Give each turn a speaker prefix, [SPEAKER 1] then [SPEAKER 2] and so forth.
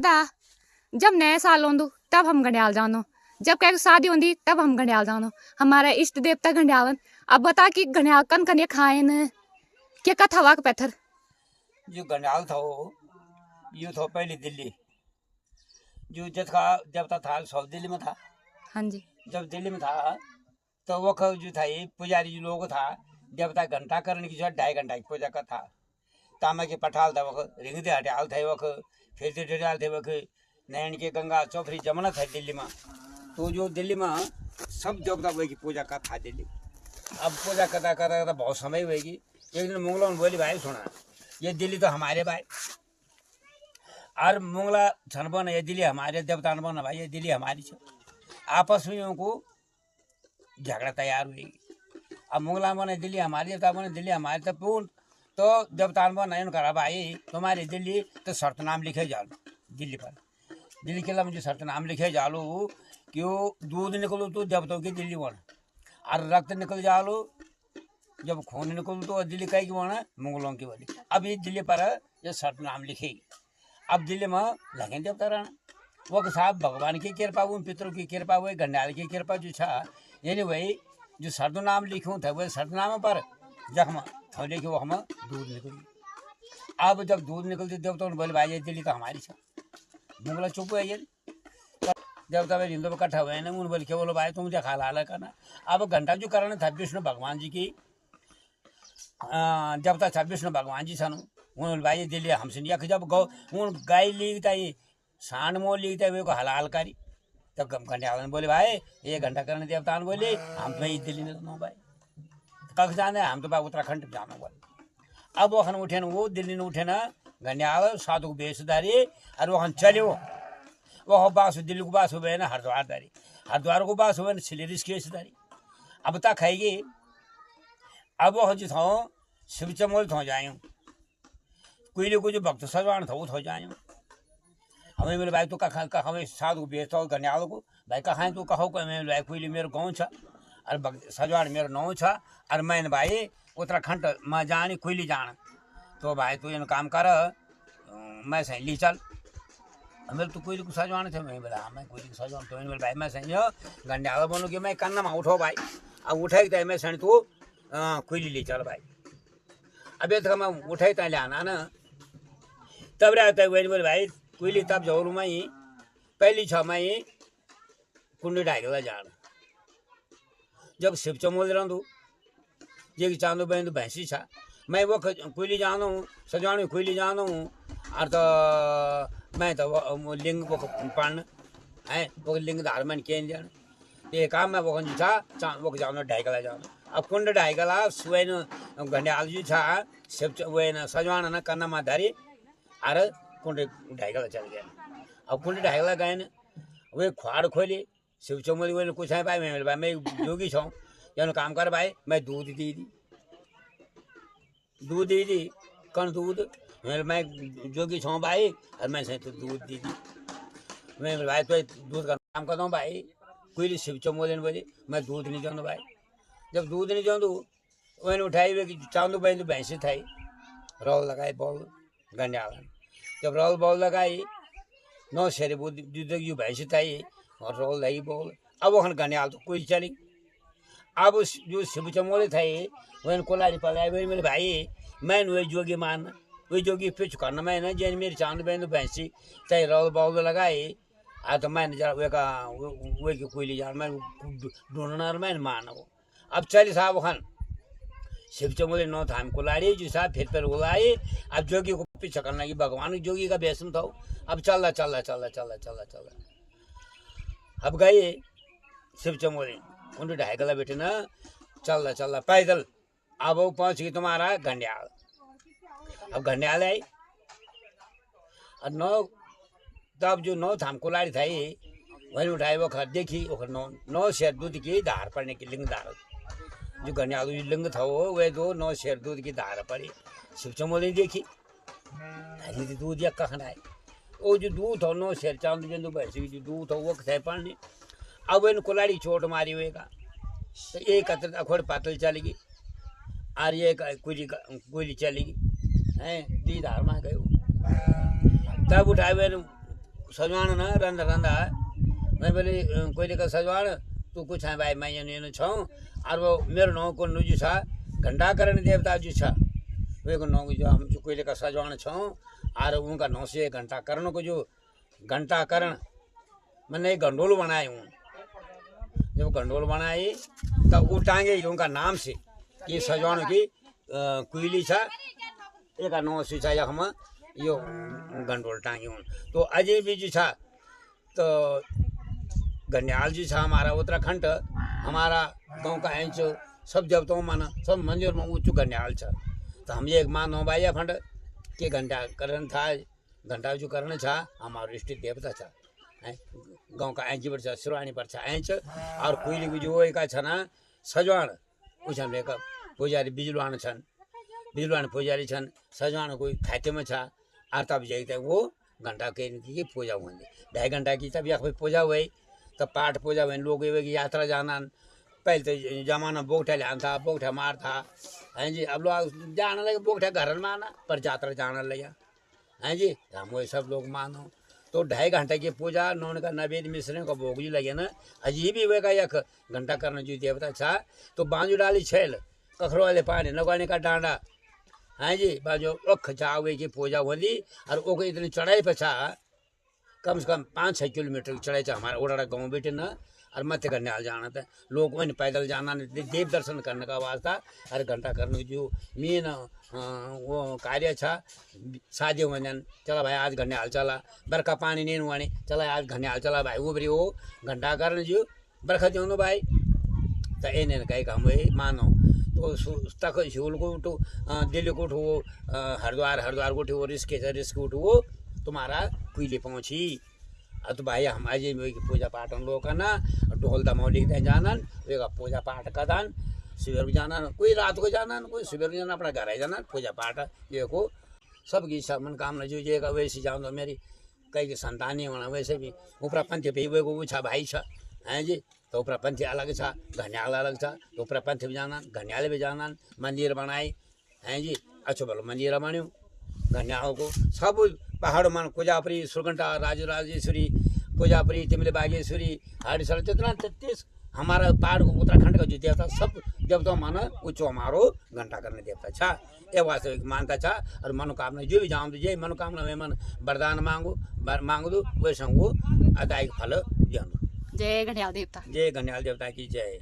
[SPEAKER 1] दा जब नया साल होंदु तब हम घंडियाल जानो, जब कहीं शादी होंदी तब हम घंडियाल जानो। हमारा इष्ट देवता घंडियालन। अब बता कि घंडियाल कन कन ये खाएन क्या कथा वाक पैथर
[SPEAKER 2] जो घंडियाल था वो यू था पहले दिल्ली जो जब तक था सब दिल्ली में था।
[SPEAKER 1] हाँ जी।
[SPEAKER 2] जब दिल्ली में था तो वो जो था ये पुजारी जो लोग था देवता घंटा करने की जो 2.5 घंटा की पूजा का था। तामा के पठाल था वो रिंग दे हटियाल थे वो फिर से डरियाल थे वो नैन के गंगा चौधरी जमुना था दिल्ली में। तो जो दिल्ली में सब देवता वही की पूजा का था दिल्ली। अब पूजा करता करता करता बहुत समय हुएगी। एक दिन मुंगला बोली भाई सुना ये दिल्ली तो हमारे भाई और मुंगला छनबन ये दिल्ली हमारे देवता बन भाई ये दिल्ली हमारी छे। आपस में उनको झगड़ा तैयार हुई। अब मुंगला बने दिल्ली हमारी देवता बने दिल्ली हमारी तो पूर्ण तो देवता बन करा भाई तुम्हारी दिल्ली तो शर्त नाम लिखे जालो दिल्ली पर। दिल्ली के लिए मुझे शर्त नाम लिखे जालो क्यों दूध निकलो तो देवताओं की दिल्ली बन और रक्त निकल जालो जब खून निकल तो दिल्ली कहीं की बना मुगलों की बोली। अब ये दिल्ली पर ये शर्त नाम लिखेगी। अब दिल्ली में लगे देवता रहना वो साहब भगवान की कृपा हुई पितरों की कृपा हुई घंडियाल की कृपा जो छा यानी वही जो शर्त नाम लिखूँ था वही शर्त नाम पर जख्म थोड़े की वो हम दूध निकली। अब जब दूध निकलती देवता बोले भाई ये दिल्ली तो हमारी छा। मुगला चुप है ये देवता भाई हिंदू में इकट्ठा हुए ना उन्होंने बोले क्या बोलो भाई तुम मुझे खा ला करना। अब घंटा जो करना था विष्णु भगवान जी की देवता था विष्णु भगवान जी सन उन्होंने भाई ये दिल्ली हमसे नहीं जब गौ उन गाय लीगता ये सांड मोल लीगता वे को हलाल करी तब घंटे बोले भाई ये घंटा करने देवता बोले हम तो ये दिल्ली में भाई कख जाने हम तो भाई उत्तराखंड जाना बोले। अब वो उठे ना वो दिल्ली में उठे ना घंडियाल साधु को बेचदारी और वो चलो वो बास दिल्ली को बास हुए ना हरिद्वार दारी हरिद्वार को बास हुए ना सिलेरिस केसदारी। अब तक खाएगी अब वो जो था शिव चमोल थो जाए कोयले को जो भक्त सजवान था वो थो जाए हमें बोले भाई तो कहा हमें साधु को बेचता हो घंडियाल को भाई कहाँ तो कहो को मैं भाई कोयले मेरो गाँव छा और सजवान मेरो नौ छा और मैंने भाई उत्तराखंड में जानी कोयली जाना तो भाई तू ये काम कर मैं सही ली चल हमें तो कोयली को सजवाना थे। मैं बोला हाँ मैं कोयली को सजवान तो मैंने बोला भाई मैं सही घंडियाल बोलूँ कि मैं कन्ना में उठो भाई अब उठाई तो मैं सही तू कोयली ले चल भाई। अब ये तो मैं उठाई तो ले आना ना तब रहता है वही बोले भाई कोयली तब जरूर मैं पहली 6 मई कुंडी ढाई जाना जब शिव चमोल रहूँ ये कि चांदो बहन तो भैंसी छा मैं वो कोयली जानो सजवानी कोयली जानो और तो मैं तो वो लिंग वो पढ़ना है वो लिंग धार में के जाना ये काम मैं वो छा वो जानो ढाई जानो। अब कुंड ढाई सुबह न घंडियाल जी छा शिव वो न सजवाना न कन्ना में धरी और कुंड ढाई चल गया। अब कुंड ढाई गए न वे खुआड़ खोली शिव चमोली वो कुछ है भाई मैं जोगी छूँ ये काम कर भाई मैं दूध दी कौन दूध मैं जोगी छूँ भाई और मैं सही तो दूध दी मैं भाई तो दूध का काम करता हूँ भाई कोई शिव चमोली ने बोली मैं दूध नहीं चाहूँ भाई। जब दूध नहीं चाहूँ वही उठाई वे चांदू बहन तो भैंसी थाई रोल लगाई बॉल घंडियाल जब रोल बॉल लगाई 9 शेरे दूध भैंसी थाई और रोल लगी बॉल। अब वो घंडियाल तो कोई चली। अब जो शिव चमोली थे वही कोलारी पलाए वही मेरे भाई मैं वही जोगी मारना वही जोगी पिछ करना मैं ना जैन मेरी चांद बहन तो भैंसी चाहे रोल बॉल लगाई आ तो मैंने जरा वे का वही की कोयली जान मैं ढूंढना और मैंने मारना वो। अब चली साहब खान शिव चमोली 9 थाम कोलारी जो साहब फिर उलाए अब जोगी को पीछे करना की भगवान जोगी का बेसम था। अब चल अब गए शिव चमोली उन ढाई बेटे ना चल पैदल अब वो पहुंच गई तुम्हारा घंडियाल। अब घंडियाल आई और 9 तब जो 9 थाम कोलारी था वही उठाई वो देखी वो 9 शेर दूध की धार पड़ने की लिंग धार जो घंडियाल लिंग था वो वे 9 शेर दूध की धार पड़ी। शिव चमोली देखी दूध या कखन आए वो जो दूध था 9 शेर चांद बिंदु भैंसी जो दूध था वो थे पड़ने। अब इन कुलाड़ी चोट मारी हुए का तो एक अखोड़ पातल चलेगी और ये कोयली चलेगी हैं दी धार में गए तब उठाए हुए सजवाण न रंधा रंधा मैं बोली कोई का सजवाण तू कुछ है भाई मैं ये छौ और वो मेरो नौ को नुजू छा घंटाकरण देवता जो छा वे को नौ जो हम जो कोई का सजवाण छौ और उनका नौ से घंटाकरण को जो घंटाकरण मैंने एक गंडोल बनाई हूँ जब गंडोल बनाई तब वो टांगे उनका नाम से ये सजवाण की कुइली छा एक नौ से छा हम यो गंडोल टांगे हूँ तो अजय भी जो छा तो गंड्याल जी छा हमारा उत्तराखंड हमारा गांव का इंच सब जब तो माना सब मंदिर में ऊँचू गंड्याल छा तो हम ये एक मानो भाई फंड के घंटा करण था घंटा जो करण छा हमारा इष्ट देवता छा गांव का ऐंची पर छा सिरवाणी पर छा ऐंच और कोयली की जो एक छा ना सजवाण उस हमने का पुजारी बिजलवाण छन बिजलवाण पुजारी छन सजवाण कोई खाते में छा और तब जाते वो घंटा की पूजा हुई 2.5 घंटा की तब यहाँ पूजा हुई तब पाठ पूजा हुई लोग की यात्रा जाना पहले तो जमाना बोगठा लिया था बोगठा मार था हैं जी अब लोग जाने लगे बोगठा घर में आना पर यात्रा जाने लगे हैं जी हम वही सब लोग मानो तो 2.5 घंटे की पूजा नौन का नवेद मिश्रण का भोग जी लगे ना अजीब ही हुएगा एक घंटा करना जो देवता छा तो बांजू डाली छेल कखरो वाले पानी नगवाने का डांडा हैं जी बाजू ओख चावे की पूजा होली और ओके इतनी चढ़ाई पे छा कम से कम 5-6 किलोमीटर की चढ़ाई छा हमारा ओडा गाँव बेटे न और मत करने आ जाना था लोग वहीं पैदल जाना देव दर्शन करने का वास्ता और घंटा करने जो मेन वो कार्य छा शादी वजन चला भाई आज घंटे हाल चला बरखा पानी नहीं हुआ चला आज घंटे हाल चला भाई उबरी वो घंटा करने जो बरखा जो भाई तो ये कहीं काम वही मानो तो तक शिवल को उठो दिल्ली को उठो हरिद्वार को उठो रिस्क उठो वो तुम्हारा कुइले पहुँची तो भाई हमारे पूजा पाठ हम लोग का ना ढोल दमौली के जानन वे का पूजा पाठ का दान सुबह भी जाना कोई रात को जाना कोई सुबह भी जाना अपना घर ही जाना पूजा पाठ ये को सबकी सब मनोकामना जो जेगा वैसे जान दो मेरी कई की संतान नहीं होना वैसे भी ऊपरा पंथी पे वे को छा भाई छा हैं जी तो ऊपरा पंथी अलग छा घनियाल अलग छा तो ऊपरा पंथी भी जाना घनियाल भी जाना मंदिर बनाई हैं जी अच्छो भलो मंदिर बनो घनियाल को सब पहाड़ मान कोजापुरी सुरगंटा राजराजेश्वरी कोजापुरी तिमले बागेश्वरी हरिशल जितना 33 हमारा पहाड़ को उत्तराखंड का जो देवता सब देवता माना ऊँचो हमारो घंटा करने देवता छा ये वास्तविक मानता छा और मनोकामना जो भी जाऊँ जो मनोकामना में मन वरदान मांगू दो वैसे वो अदायक फल दिया
[SPEAKER 1] जय घड़ियाल देवता
[SPEAKER 2] जय घड़ियाल देवता की जय।